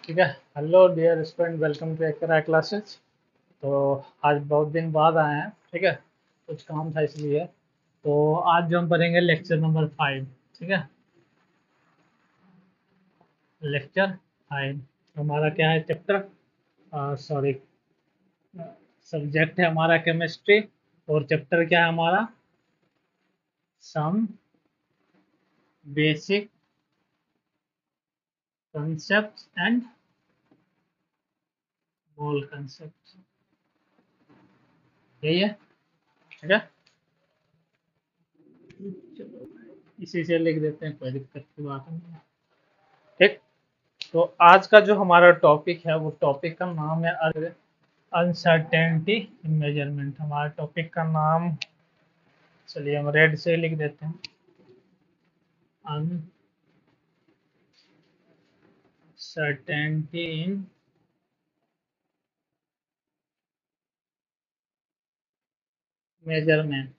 ठीक है। Hello dear student, welcome to एकरा क्लासेस। तो आज बहुत दिन बाद आए हैं। ठीक है, कुछ काम था इसलिए। तो आज जो हम पढ़ेंगे लेक्चर नंबर 5। ठीक है, लेक्चर 5 हमारा क्या है? चैप्टर, सॉरी, सब्जेक्ट है हमारा केमिस्ट्री। और चैप्टर क्या है हमारा? Some basic concept and mole concept, यही है। ठीक है, चलो इसी से लिख देते हैं, कोई दिक्कत की बात नहीं है। ठीक। तो आज का जो हमारा टॉपिक है वो टॉपिक का नाम है अनसर्टेनिटी इन मेजरमेंट। हमारे टॉपिक का नाम, चलिए हम रेड से लिख देते हैं, अनसर्टेनिटी इन मेजरमेंट।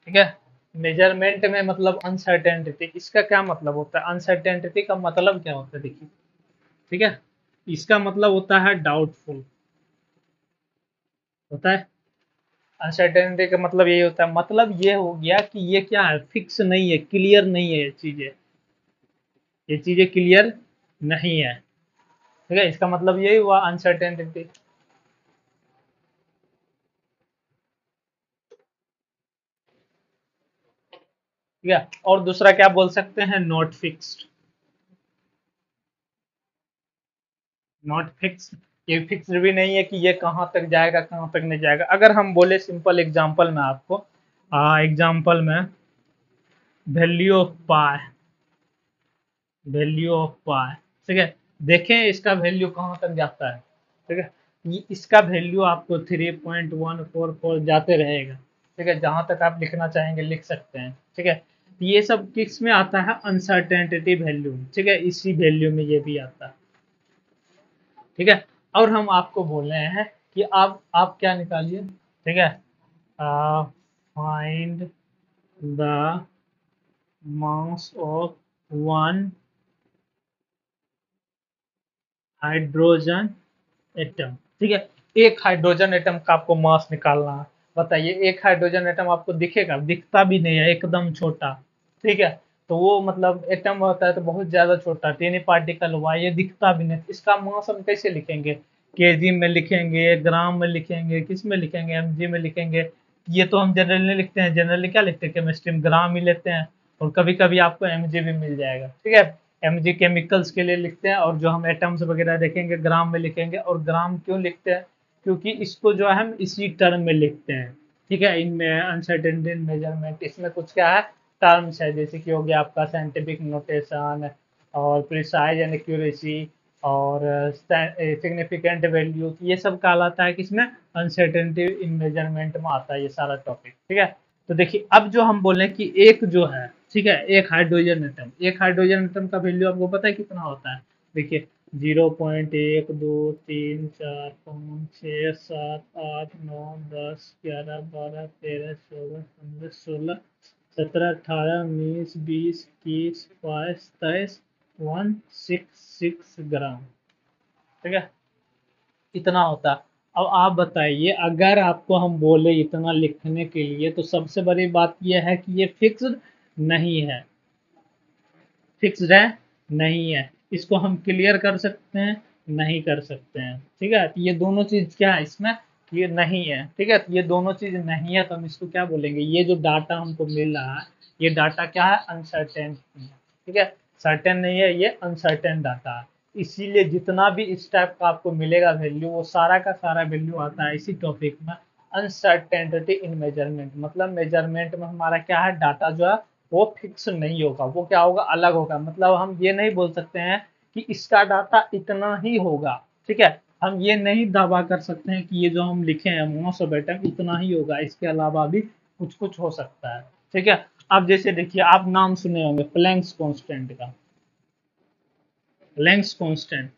ठीक है, मेजरमेंट में मतलब अनसर्टेनिटी, इसका क्या मतलब होता है? अनसर्टेनिटी का मतलब क्या होता है, देखिए। ठीक है, इसका मतलब होता है डाउटफुल, होता है। अनसर्टेनिटी का मतलब यही होता है, मतलब ये हो गया कि ये क्या है, फिक्स नहीं है, क्लियर नहीं है, ये चीजें क्लियर नहीं है। ठीक है, इसका मतलब यही हुआ अनसर्टेनिटी। ठीक है, और दूसरा क्या बोल सकते हैं? Not fixed. नॉट फिक्स्ड, ये फिक्स्ड भी नहीं है कि ये कहाँ तक जाएगा कहाँ तक नहीं जाएगा। अगर हम बोले सिंपल एग्जांपल में आपको, एग्जांपल में value of pi, value of pi. ठीक है, देखें इसका वैल्यू कहाँ तक जाता है। ठीक है, ये इसका वैल्यू आपको 3.144 जाते रहेगा। ठीक है, जहां तक आप लिखना चाहेंगे लिख सकते हैं। ठीक है, तो ये सब किस में आता है? Uncertainty value. ठीक है, इसी वैल्यू में ये भी आता है। ठीक है, और हम आपको बोल रहे हैं कि आप क्या निकालिए। ठीक है, find the mass of one hydrogen atom. ठीक है, एक हाइड्रोजन एटम का आपको मास निकालना है। बताइए, एक हाइड्रोजन एटम आपको दिखेगा? दिखता भी नहीं है, एकदम छोटा। ठीक है, तो वो मतलब एटम होता है तो बहुत ज्यादा छोटा, टेनी पार्टिकल हुआ, ये दिखता भी नहीं। इसका मास हम कैसे लिखेंगे? केजी में लिखेंगे, ग्राम में लिखेंगे, किस में लिखेंगे? एमजी में लिखेंगे। ये तो हम जनरली लिखते हैं, जनरली क्या लिखते हैं केमिस्ट्री में? ग्राम ही लेते हैं। और कभी कभी आपको एमजी भी मिल जाएगा। ठीक है, एमजी केमिकल्स के लिए लिखते हैं, और जो हम एटम्स वगैरह देखेंगे ग्राम में लिखेंगे। और ग्राम क्यों लिखते हैं? क्योंकि इसको जो है हम इसी टर्म में लिखते हैं। ठीक है, इनमें अनसर्टेनिटी मेजरमेंट, इसमें कुछ क्या है, टर्म्स है, जैसे कि हो गया आपका साइंटिफिक नोटेशन, और प्रिसाइज एंड एक्यूरेसी, और सिग्निफिकेंट वैल्यू, ये सब कहलाता है किसमें? अनसर्टेनिटी इन मेजरमेंट में आता है ये सारा टॉपिक। ठीक है, तो देखिए अब जो हम बोले कि एक जो है, ठीक है, एक हाइड्रोजन एटम, एक हाइड्रोजन एटम का वैल्यू आपको पता है कितना होता है? देखिए, 0.1 2 3 4 5 6 7 8 9 10 11 12 13 14 15 16 17 18 19 20 21 22 ठीक है, इतना होता है। अब आप बताइए, अगर आपको हम बोले इतना लिखने के लिए, तो सबसे बड़ी बात यह है कि ये फिक्स्ड नहीं है। फिक्स्ड है, नहीं है। इसको हम क्लियर कर सकते हैं? नहीं कर सकते हैं। ठीक है, तो ये दोनों चीज क्या है इसमें? ये नहीं है। ठीक है, तो ये दोनों चीज नहीं है, तो हम इसको क्या बोलेंगे? ये जो डाटा हमको मिल रहा है, ये डाटा क्या है? अनसर्टेन। ठीक है, सर्टेन नहीं है, ये अनसर्टेन डाटा है। इसीलिए जितना भी इस टाइप का आपको मिलेगा वैल्यू, वो सारा का सारा वैल्यू आता है इसी टॉपिक में, अनसर्टेनिटी इन मेजरमेंट। मतलब मेजरमेंट में हमारा क्या है, डाटा जो है वो फिक्स नहीं होगा, वो क्या होगा? अलग होगा। मतलब हम ये नहीं बोल सकते हैं कि इसका डाटा इतना ही होगा। ठीक है, हम ये नहीं दावा कर सकते हैं कि ये जो हम लिखे हैं मास ऑफ एटम इतना ही होगा, इसके अलावा भी कुछ कुछ हो सकता है। ठीक है, अब जैसे देखिए, आप नाम सुने होंगे प्लैंक्स कांस्टेंट का, प्लैंक्स कांस्टेंट।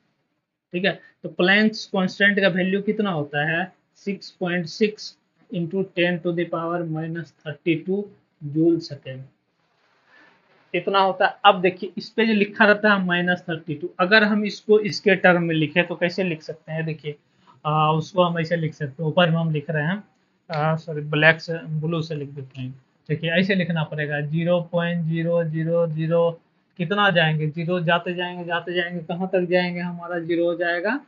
ठीक है, तो प्लैंक्स कांस्टेंट का वैल्यू कितना होता है? 6.6 into 10 to the power -32 joule second. इतना होता है। अब देखिए इस पे जो लिखा रहता है -32, अगर हम इसको इसके टर्म में लिखे तो कैसे लिख सकते हैं? देखिए उसको हम ऐसे लिख सकते हैं, ऊपर में हम लिख रहे हैं, सॉरी ब्लैक से ब्लू से लिख देते हैं। देखिए ऐसे लिखना पड़ेगा 0.000 कितना जाएंगे, जीरो जाते जाएंगे कहाँ तक जाएंगे, हमारा जीरो हो जाएगा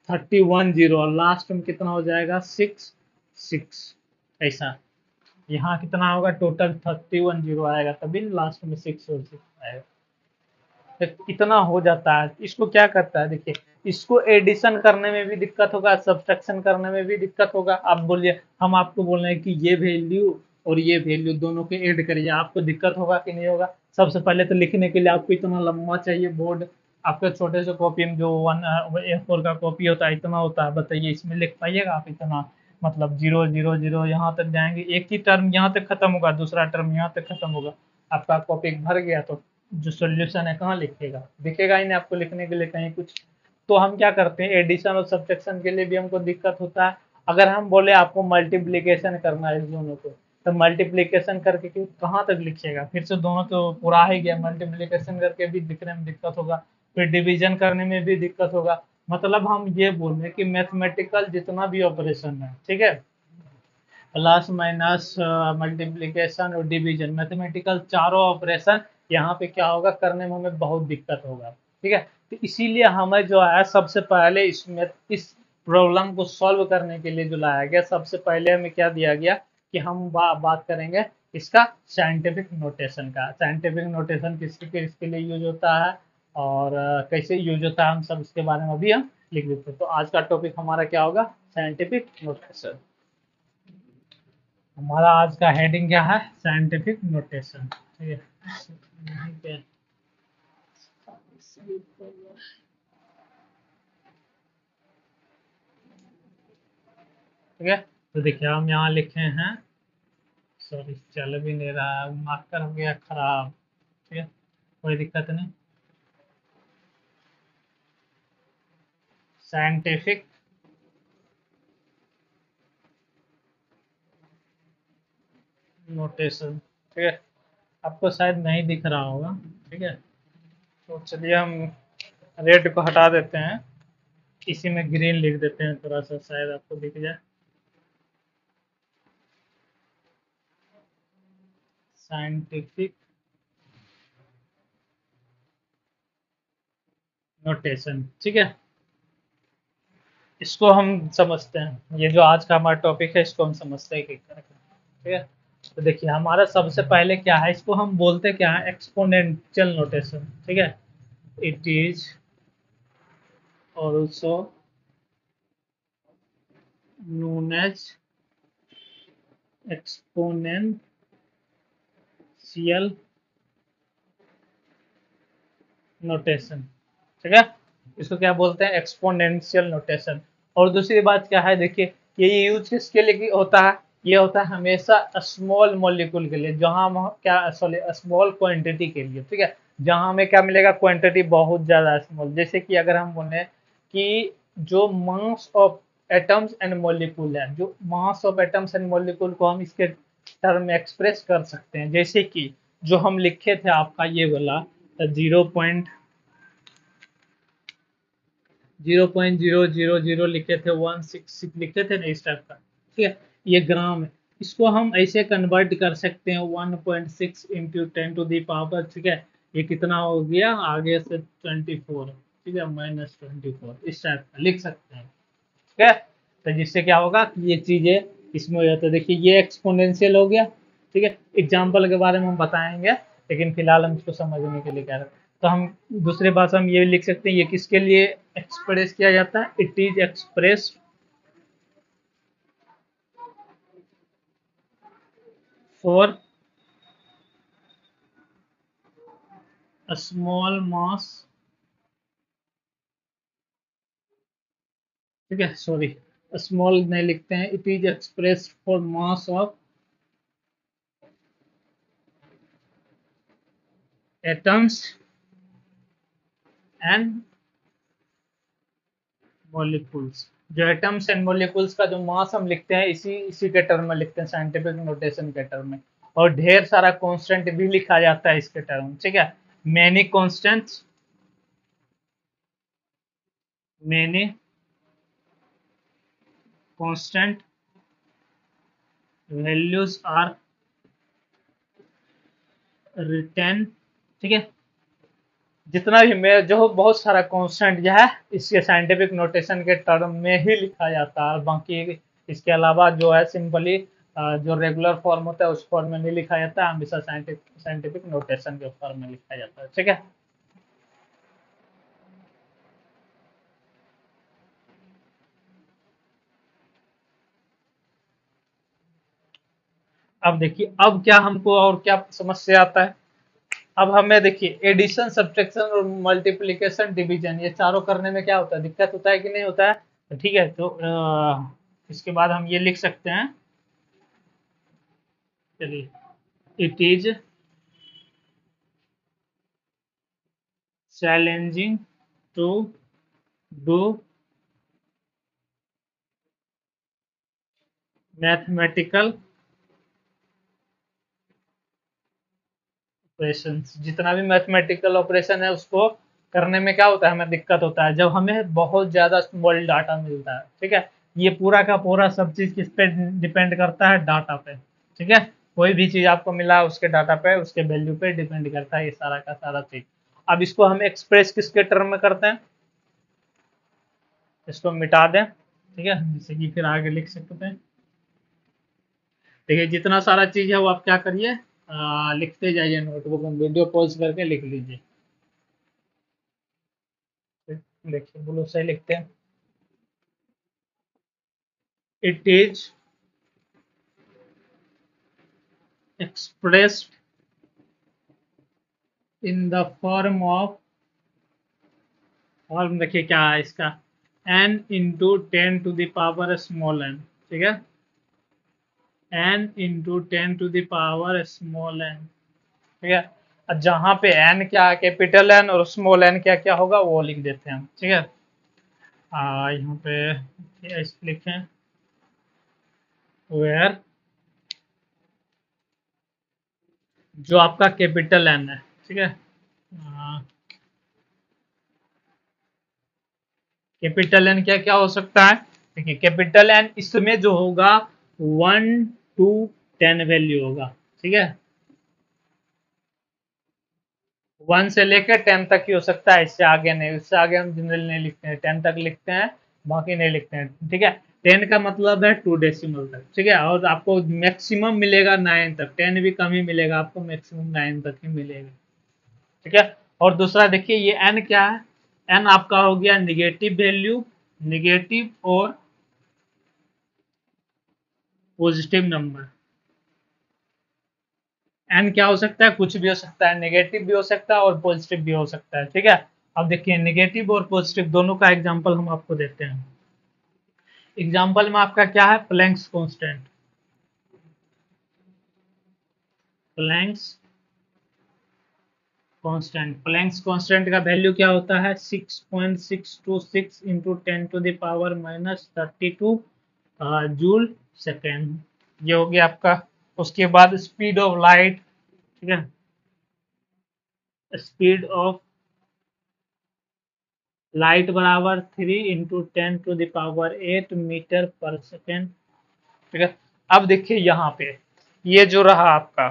31 जीरो, और लास्ट में कितना हो जाएगा 6 6, ऐसा। यहाँ कितना होगा टोटल 31 जीरो आएगा, तभी लास्ट में 6 और 6 आएगा। तो इतना हो जाता है। इसको क्या करता है देखिए, इसको एडिशन करने में भी दिक्कत होगा, सब्ट्रैक्शन करने में भी दिक्कत होगा। आप बोलिए, हम आपको बोल रहे हैं कि ये वैल्यू और ये वैल्यू दोनों के ऐड करिए, आपको दिक्कत होगा कि नहीं होगा? सबसे पहले तो लिखने के लिए आपको इतना लंबा चाहिए बोर्ड, आपके छोटे से कॉपी में जो वन A4 का कॉपी होता है इतना होता है, बताइए इसमें लिख पाइएगा आप इतना? मतलब 0 0 0 यहाँ तक जाएंगे, एक ही टर्म यहाँ तक खत्म होगा, दूसरा टर्म यहाँ तक खत्म होगा, आपका कॉपी भर गया, तो जो सॉल्यूशन है कहाँ लिखेगा? दिखेगा ही नहीं आपको लिखने के लिए कहीं कुछ। तो हम क्या करते हैं, एडिशन और सब्ट्रैक्शन के लिए भी हमको दिक्कत होता है। अगर हम बोले आपको मल्टीप्लिकेशन करना है इस दोनों को, तो मल्टीप्लिकेशन करके कहाँ तक लिखिएगा? फिर से दोनों तो पूरा ही गया, मल्टीप्लिकेशन करके भी लिखने में दिक्कत होगा, फिर डिवीजन करने में भी दिक्कत होगा। मतलब हम ये बोल रहे हैं कि मैथमेटिकल जितना भी ऑपरेशन है, ठीक है, प्लस माइनस मल्टीप्लिकेशन और डिवीजन, मैथमेटिकल चारों ऑपरेशन यहाँ पे क्या होगा, करने में हमें बहुत दिक्कत होगा। ठीक है, तो इसीलिए हमें जो है सबसे पहले इसमें इस प्रॉब्लम को सॉल्व करने के लिए जो लाया गया, सबसे पहले हमें क्या दिया गया कि हम बात करेंगे इसका साइंटिफिक नोटेशन का। साइंटिफिक नोटेशन किसके लिए यूज होता है और कैसे यूज होता है, हम सब इसके बारे में अभी हम लिख देते हैं। तो आज का टॉपिक हमारा क्या होगा, साइंटिफिक नोटेशन। हमारा आज का हेडिंग क्या है, साइंटिफिक नोटेशन। ठीक है, ठीक है। तो देखिए हम यहाँ लिखे हैं, सॉरी चल भी नहीं रहा है, मार्कर हो गया खराब। ठीक है, कोई दिक्कत नहीं। साइंटिफिक नोटेशन, ठीक है, आपको शायद नहीं दिख रहा होगा। ठीक है, तो चलिए हम रेड को हटा देते हैं, इसी में ग्रीन लिख देते हैं, थोड़ा सा शायद आपको दिख जाए। साइंटिफिक नोटेशन, ठीक है, इसको हम समझते हैं। ये जो आज का हमारा टॉपिक है इसको हम समझते हैं किस तरह का। ठीक है, तो देखिए हमारा सबसे पहले क्या है, इसको हम बोलते क्या है, एक्सपोनेंशियल नोटेशन। ठीक है, it is also known as exponential notation. ठीक है, इसको क्या बोलते हैं, एक्सपोनेंशियल नोटेशन। और दूसरी बात क्या है, देखिए ये यूज किसके लिए होता है, ये होता है हमेशा स्मॉल मॉलिक्यूल के लिए, जहां हम क्या, सॉरी स्मॉल क्वांटिटी के लिए। ठीक है, जहां हमें क्या मिलेगा, क्वांटिटी बहुत ज्यादा स्मॉल। जैसे कि अगर हम बोले कि जो mass of atoms and molecule है, जो mass of atoms and molecule को हम इसके टर्म में एक्सप्रेस कर सकते हैं। जैसे कि जो हम लिखे थे आपका ये वाला 0.000 लिखे थे, 166 लिखे थे ना, इस टाइप का। ठीक है, ये ग्राम है, इसको हम ऐसे कन्वर्ट कर सकते हैं 1.6 इंटू 10 to the पावर। ठीक है, ये कितना हो गया आगे से 24, ठीक है, -24, इस टाइप का लिख सकते हैं। ठीक है, तो जिससे क्या होगा कि ये चीजें इसमें हो जाता है। देखिए ये एक्सपोनेंशियल हो गया। ठीक है, एग्जाम्पल के बारे में हम बताएंगे, लेकिन फिलहाल हम इसको समझने के लिए कह रहे हैं। तो हम दूसरे भाषा में ये लिख सकते हैं, ये किसके लिए एक्सप्रेस किया जाता है, it is express for small mass. ठीक है, सॉरी स्मॉल नहीं लिखते हैं, it is express for mass of atoms and molecules. जो एटम्स एंड मॉलिक्यूल्स का जो मास हम लिखते हैं, इसी इसी के टर्म में लिखते हैं, साइंटिफिक नोटेशन के टर्म में। और ढेर सारा कांस्टेंट भी लिखा जाता है इसके टर्म, ठीक है। Many constants, many constant values are written, ठीक है। जितना भी मैं जो बहुत सारा कांस्टेंट जो है इसके साइंटिफिक नोटेशन के टर्म में ही लिखा जाता है, बाकी इसके अलावा जो है सिंपली जो रेगुलर फॉर्म होता है उस फॉर्म में नहीं लिखा जाता है, हमेशा साइंटिफिक नोटेशन के फॉर्म में लिखा जाता है, ठीक है। अब देखिए अब क्या हमको और क्या समस्या आता है। अब हमें देखिए एडिशन, सब्ट्रैक्शन और मल्टीप्लिकेशन, डिवीजन, ये चारों करने में क्या होता है, दिक्कत होता है कि नहीं होता है। तो ठीक है, तो इसके बाद हम ये लिख सकते हैं, चलिए, it is challenging to do mathematical operation. जितना भी मैथमेटिकल ऑपरेशन है उसको करने में क्या होता है, हमें दिक्कत होता है जब हमें बहुत ज्यादा स्मॉल डाटा मिलता है, ठीक है। ये पूरा का पूरा सब चीज किस पे डिपेंड करता है, डाटा पे, ठीक है। कोई भी चीज आपको मिला उसके डाटा पे, उसके वैल्यू पे डिपेंड करता है ये सारा का सारा चीज। अब इसको हम एक्सप्रेस किसके टर्म में करते हैं, इसको मिटा दें, ठीक है, जैसे कि फिर आगे लिख सकते हैं। देखिए जितना सारा चीज है वो आप क्या करिए, लिखते जाइए नोटबुक में, वीडियो पॉज करके लिख लीजिए। देखिए बोलो सही लिखते हैं। It is expressed in the form of, form देखिए क्या है इसका, n into 10 to the power small n, ठीक है, n into 10 to the power small n, ठीक है। और जहां पे n क्या है, कैपिटल N, और स्मॉल n क्या क्या होगा वो लिख देते हैं हम, ठीक है। यहाँ पे लिखें वेयर, जो आपका कैपिटल N है, ठीक है। कैपिटल एन क्या क्या हो सकता है, देखिए कैपिटल एन इसमें जो होगा 1 to 10 वैल्यू होगा, ठीक है। 1 से लेकर 10 तक ही हो सकता है, इससे आगे नहीं, इससे आगे हम जनरल नहीं लिखते हैं, 10 तक लिखते हैं, बाकी नहीं लिखते हैं, ठीक है। 10 का मतलब है 2 डेसिमल तक, ठीक है। और आपको मैक्सिमम मिलेगा 9 तक, 10 भी कम ही मिलेगा आपको, मैक्सिमम 9 तक ही मिलेगा, ठीक है। और दूसरा देखिए ये एन क्या है, एन आपका हो गया निगेटिव वैल्यू, निगेटिव और पॉजिटिव नंबर। एन क्या हो सकता है, कुछ भी हो सकता है, नेगेटिव भी हो सकता है और पॉजिटिव भी हो सकता है, ठीक है। अब देखिए नेगेटिव और पॉजिटिव दोनों का एग्जांपल हम आपको देते हैं। एग्जांपल में आपका क्या है, Planck's constant, Planck's constant, Planck's constant का वैल्यू क्या होता है, 6.626 into 10 to the power - 32 joule second, ये हो गया आपका। उसके बाद स्पीड ऑफ लाइट, ठीक है, स्पीड ऑफ लाइट बराबर 3 × 10 to the power 8 मीटर पर सेकेंड, ठीक है। अब देखिए यहाँ पे ये जो रहा आपका,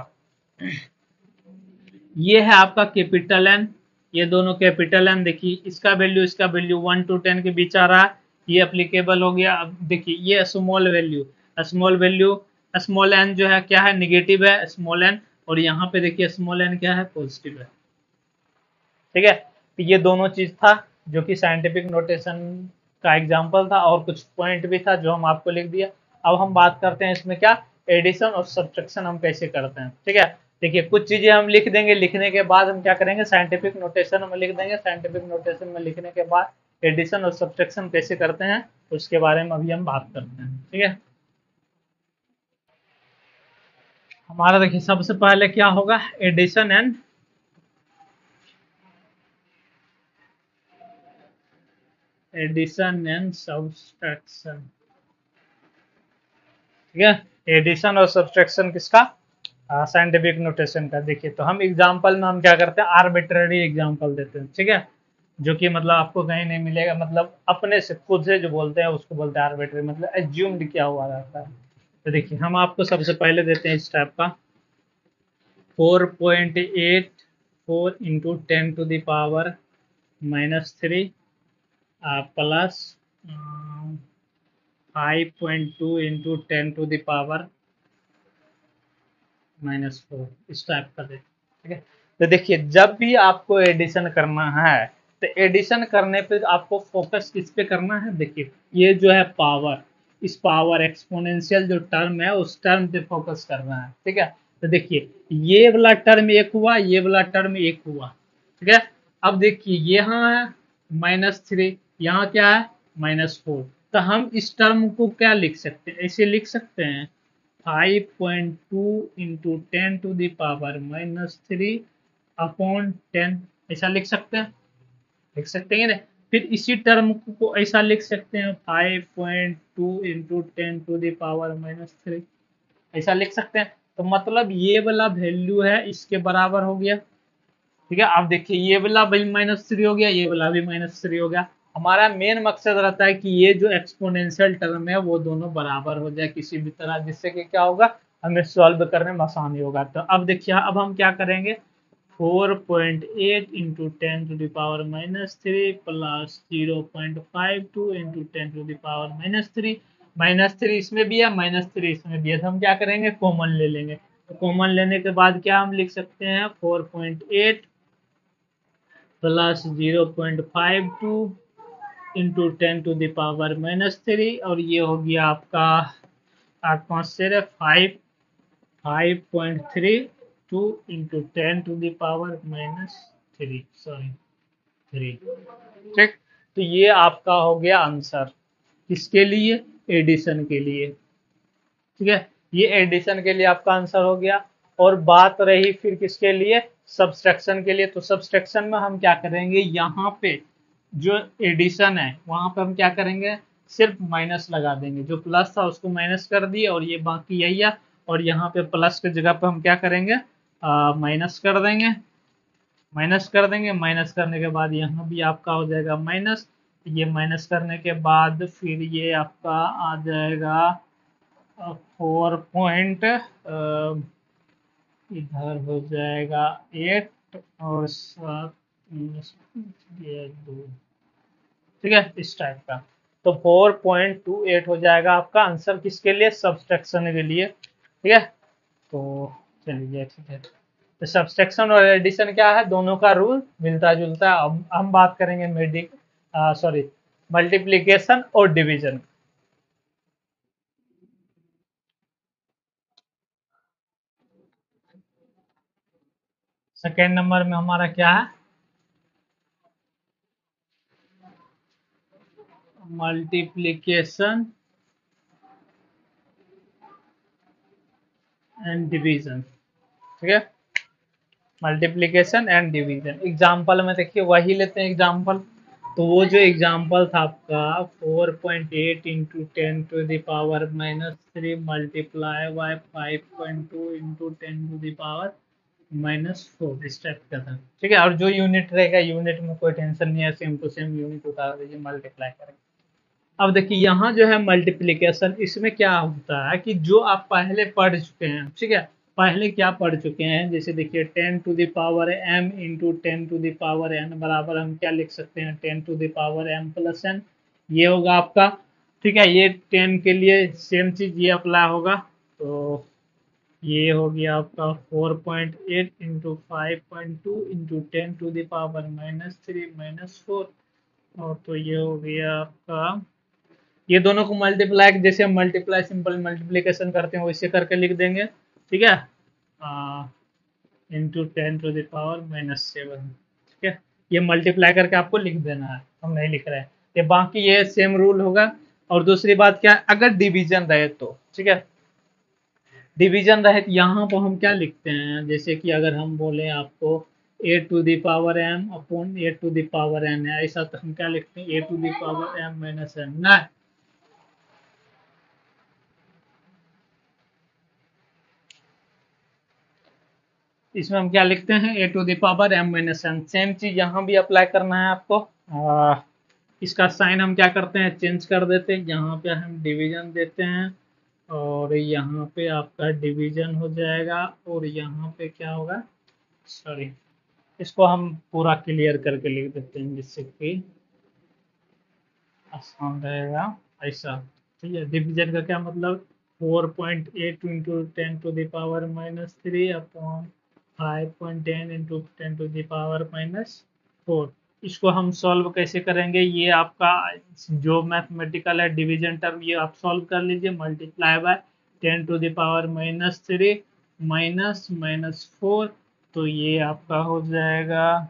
ये है आपका कैपिटल एन, ये दोनों कैपिटल एन, देखिए इसका वैल्यू 1 to 10 के बीच आ रहा है, ये अप्लीकेबल हो गया। अब देखिए ये small value, small value, small n जो है क्या है, निगेटिव है स्मॉल एन, और यहाँ पे देखिए स्मॉल एन क्या है, पॉजिटिव है, ठीक है। तो ये दोनों चीज था जो कि साइंटिफिक नोटेशन का एग्जांपल था, और कुछ पॉइंट भी था जो हम आपको लिख दिया। अब हम बात करते हैं इसमें क्या, एडिशन और सब्ट्रैक्शन हम कैसे करते हैं, ठीक है। देखिए कुछ चीजें हम लिख देंगे, लिखने के बाद हम क्या करेंगे, साइंटिफिक नोटेशन में लिख देंगे, साइंटिफिक नोटेशन में लिखने के बाद एडिशन और सब्ट्रैक्शन कैसे करते हैं उसके बारे में अभी हम बात करते हैं, ठीक है। हमारा देखिए सबसे पहले क्या होगा, एडिशन एंड सब्सट्रैक्शन, ठीक है। एडिशन और सब्सट्रैक्शन किसका, साइंटिफिक नोटेशन का देखिए, तो हम एग्जाम्पल में हम क्या करते हैं, आर्बिट्ररी एग्जाम्पल देते हैं, ठीक है, जो कि मतलब आपको कहीं नहीं मिलेगा, मतलब अपने से खुद से जो बोलते हैं उसको बोलते हैं आर्बिट्ररी, मतलब एज्यूम्ड किया हुआ रहता है। तो देखिए हम आपको सबसे पहले देते हैं इस टाइप का 4.84 इंटू 10⁻³ प्लस 5.2 इंटू 10⁻⁻⁴ इस टाइप का दे, ठीक है। तो देखिए जब भी आपको एडिशन करना है, तो एडिशन करने पे आपको फोकस किस पे करना है, देखिए ये जो है पावर, इस पावर एक्सपोनेंशियल जो टर्म है उस टर्म पे फोकस करना है, ठीक है। तो देखिए ये वाला टर्म एक हुआ, ये वाला टर्म एक हुआ, ठीक है। अब देखिए यहाँ है -3, यहाँ क्या है -4, तो हम इस टर्म को क्या लिख सकते हैं, ऐसे लिख सकते हैं 5.2 इंटू 10⁻³ अपॉन 10, ऐसा लिख सकते हैं, लिख सकते हैं ना। फिर इसी टर्म को ऐसा लिख सकते हैं 5.2 इंटू 10⁻⁻3, ऐसा लिख सकते हैं। तो मतलब ये वाला वैल्यू है इसके बराबर हो गया, ठीक है। आप देखिए ये वाला भी -3 हो गया, ये वाला भी -3 हो गया। हमारा मेन मकसद रहता है कि ये जो एक्सपोनेंशियल टर्म है वो दोनों बराबर हो जाए किसी भी तरह, जिससे कि क्या होगा, हमें सॉल्व करने में आसानी होगा। तो अब देखिए अब हम क्या करेंगे, 4.8 इंटू 10⁻³ प्लस 0.52 इंटू 10⁻³ -3 इसमें भी है, -3 इसमें भी है, तो हम क्या करेंगे कॉमन ले लेंगे। तो कॉमन लेने के बाद क्या हम लिख सकते हैं 4.8 प्लस 0.52 इंटू 10⁻³ और ये हो गया आपका 5.32 इंटू 10⁻³ सॉरी 3, ठीक। तो ये आपका हो गया आंसर, किसके लिए, एडिशन के लिए, ठीक है। ये एडिशन के लिए आपका आंसर हो गया। और बात रही फिर किसके लिए, सब्सट्रैक्शन के लिए। तो सब्सट्रैक्शन में हम क्या करेंगे, यहाँ पे जो एडिशन है वहां पे हम क्या करेंगे, सिर्फ माइनस लगा देंगे, जो प्लस था उसको माइनस कर दिए और ये बाकी यही है। और यहाँ पे प्लस की जगह पे हम क्या करेंगे, माइनस कर देंगे, माइनस कर देंगे। माइनस करने के बाद यहाँ भी आपका हो जाएगा माइनस, ये माइनस करने के बाद फिर ये आपका आ जाएगा 4 इधर हो जाएगा 8 और 7 ये 2, ठीक है, इस टाइप का। तो 4.28 हो जाएगा आपका आंसर, किसके लिए, सब्सट्रैक्शन के लिए, ठीक है। तो चलिए ठीक है, तो सब्सट्रैक्शन और एडिशन क्या है, दोनों का रूल मिलता जुलता है। अब हम बात करेंगे सॉरी मल्टीप्लीकेशन और डिवीजन। सेकेंड नंबर में हमारा क्या है, मल्टीप्लीकेशन एंड डिवीजन, ठीक है, मल्टीप्लीकेशन एंड डिवीजन। एग्जाम्पल में देखिए वही लेते हैं एग्जाम्पल। तो वो जो एग्जाम्पल था आपका 4.8 इंटू 10⁻³ मल्टीप्लाई बाय 5.2 इंटू 10⁻⁻⁴ इस टाइप का था, ठीक है। और जो यूनिट रहेगा, यूनिट में कोई टेंशन नहीं है, सेम टू सेम यूनिट उतार दीजिए, मल्टीप्लाई करेंगे। अब देखिए यहाँ जो है मल्टीप्लिकेशन, इसमें क्या होता है कि जो आप पहले पढ़ चुके हैं, ठीक है, पहले क्या पढ़ चुके हैं, जैसे देखिए 10⁻m इंटू 10⁻n बराबर हम क्या लिख सकते हैं 10⁻m प्लस n, ये होगा आपका, ठीक है। ये 10 के लिए सेम चीज ये अप्लाई होगा। तो ये हो गया आपका 4.8 इंटू 5.2 इंटू 10⁻³ और तो ये हो गया आपका, ये दोनों को मल्टीप्लाई, जैसे हम मल्टीप्लाई सिंपल मल्टीप्लीकेशन करते हैं वैसे करके लिख देंगे, ठीक है, इंटू 10⁻⁻⁷, ठीक है। ये मल्टीप्लाई करके आपको लिख देना है, हम नहीं लिख रहे हैं, ये बाकी ये सेम रूल होगा। और दूसरी बात क्या है, अगर डिवीजन रहे तो, ठीक है, डिवीजन रहे तो यहाँ पर हम क्या लिखते हैं, जैसे कि अगर हम बोले आपको a⁻m अपॉन a⁻n है, ऐसा तो हम क्या लिखते हैं a⁻m-n ना, इसमें हम क्या लिखते हैं, a to the power m minus n। Same चीज यहाँ भी अप्लाई करना है आपको। इसका साइन हम क्या करते हैं, चेंज कर देते हैं। यहाँ पे हम डिवीजन देते हैं और यहाँ पे आपका डिवीजन हो जाएगा और यहाँ पे क्या होगा, सॉरी, इसको हम पूरा क्लियर करके लिख देते हैं जिससे कि आसान रहेगा। ऐसा, ठीक है। डिवीजन का क्या मतलब, 4.8 इंटू 10⁻³ अपॉन 5.10 इंटू 10⁻⁻4। इसको हम सॉल्व कैसे करेंगे, ये आपका जो मैथमेटिकल है डिवीजन टर्म, ये आप सॉल्व कर लीजिए। मल्टीप्लाई बाय 10⁻³ माइनस -4, तो ये आपका हो जाएगा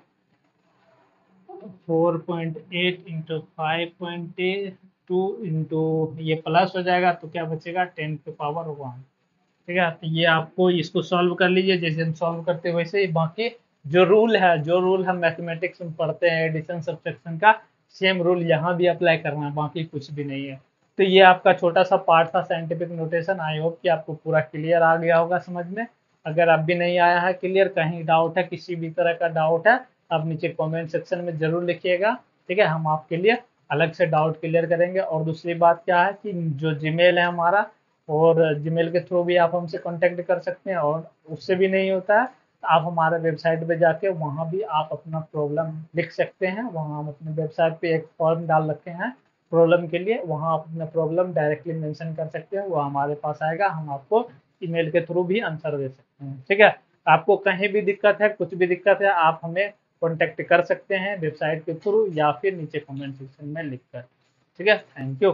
4.8 इंटू 5.2 इंटू, ये प्लस हो जाएगा तो क्या बचेगा 10⁻1। ठीक है, तो ये आपको इसको सॉल्व कर लीजिए जैसे हम सॉल्व करते हैं वैसे ही। बाकी जो रूल हम मैथमेटिक्स में पढ़ते हैं एडिशन सब्ट्रैक्शन का, सेम रूल यहाँ भी अप्लाई करना है, बाकी कुछ भी नहीं है। तो ये आपका छोटा सा पार्ट था साइंटिफिक नोटेशन। आई होप कि आपको पूरा क्लियर आ गया होगा समझ में। अगर अब भी नहीं आया है क्लियर, कहीं डाउट है, किसी भी तरह का डाउट है, आप नीचे कमेंट सेक्शन में जरूर लिखिएगा। ठीक है, हम आपके लिए अलग से डाउट क्लियर करेंगे। और दूसरी बात क्या है कि जो जीमेल है हमारा, और जीमेल के थ्रू भी आप हमसे कांटेक्ट कर सकते हैं। और उससे भी नहीं होता है तो आप हमारे वेबसाइट पे जाके वहाँ भी आप अपना प्रॉब्लम लिख सकते हैं। वहाँ हम अपने वेबसाइट पे एक फॉर्म डाल रखे हैं प्रॉब्लम के लिए, वहाँ आप अपना प्रॉब्लम डायरेक्टली मेंशन कर सकते हैं, वो हमारे पास आएगा, हम आपको ईमेल के थ्रू भी आंसर दे सकते हैं। ठीक है, आपको कहीं भी दिक्कत है, कुछ भी दिक्कत है, आप हमें कॉन्टेक्ट कर सकते हैं वेबसाइट के थ्रू या फिर नीचे कमेंट सेक्शन में लिखकर। ठीक है, थैंक यू।